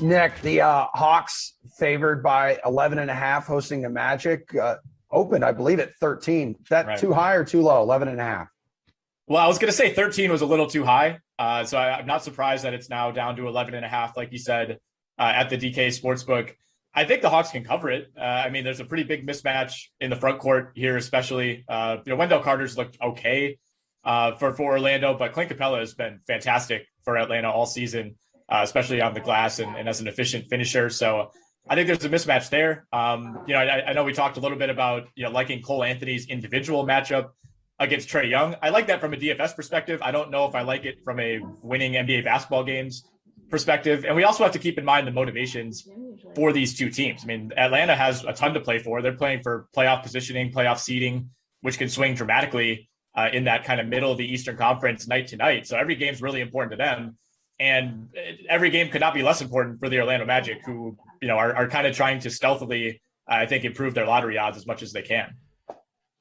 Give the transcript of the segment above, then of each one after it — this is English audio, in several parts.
Nick, the Hawks favored by 11.5 hosting the Magic. Opened, I believe, at 13. Is that Right. too high or too low? 11.5. Well, I was going to say 13 was a little too high. So I'm not surprised that it's now down to 11.5, like you said, at the DK Sportsbook. I think the Hawks can cover it. I mean, there's a pretty big mismatch in the front court here, especially. Wendell Carter's looked okay for Orlando, but Clint Capella has been fantastic for Atlanta all season, especially on the glass and as an efficient finisher. So I think there's a mismatch there. I know we talked a little bit about liking Cole Anthony's individual matchup against Trae Young. I like that from a DFS perspective. I don't know if I like it from a winning NBA basketball games perspective. And we also have to keep in mind the motivations for these two teams. I mean, Atlanta has a ton to play for. They're playing for playoff positioning, playoff seeding, which can swing dramatically in that kind of middle of the Eastern Conference night to night. So every game's really important to them. And every game could not be less important for the Orlando Magic, who are kind of trying to stealthily, I think, improve their lottery odds as much as they can.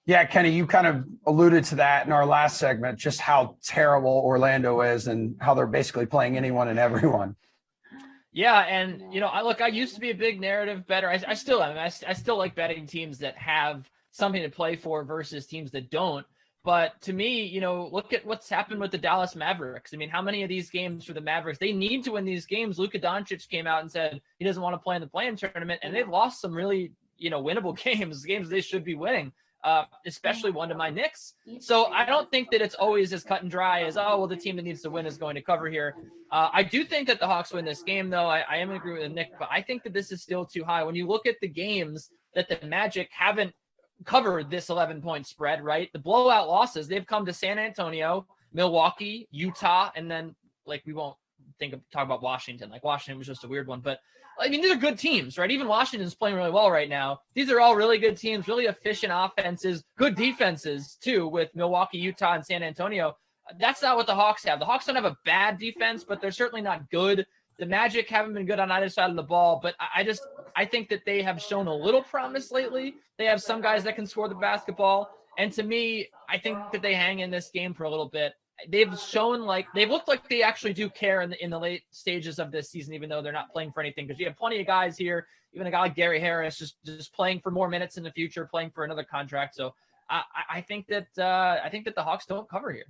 Yeah, Kenny, you kind of alluded to that in our last segment, just how terrible Orlando is and how they're basically playing anyone and everyone. Yeah, and I used to be a big narrative bettor. I still am. I still like betting teams that have something to play for versus teams that don't. But to me, look at what's happened with the Dallas Mavericks. I mean, how many of these games for the Mavericks? They need to win these games. Luka Doncic came out and said he doesn't want to play in the play-in tournament, and they've lost some really, winnable games they should be winning. Especially one to my Knicks. So I don't think that it's always as cut and dry as, the team that needs to win is going to cover here. I do think that the Hawks win this game, though. I am in agreement with Nick, but I think that this is still too high. When you look at the games that the Magic haven't covered this 11-point spread, right? The blowout losses, they've come to San Antonio, Milwaukee, Utah, and then, we won't talk about Washington. Washington was just a weird one, but I mean, these are good teams, right? Even Washington's playing really well right now. These are all really good teams, really efficient offenses, good defenses, too, with Milwaukee, Utah, and San Antonio. That's not what the Hawks have. The Hawks don't have a bad defense, but they're certainly not good. The Magic haven't been good on either side of the ball, but I think that they have shown a little promise lately. They have some guys that can score the basketball. And to me, I think that they hang in this game for a little bit. They've shown they've looked like they actually do care in the late stages of this season, even though they're not playing for anything. Because you have plenty of guys here, even a guy like Gary Harris, just playing for more minutes in the future, playing for another contract. So I think that the Hawks don't cover here.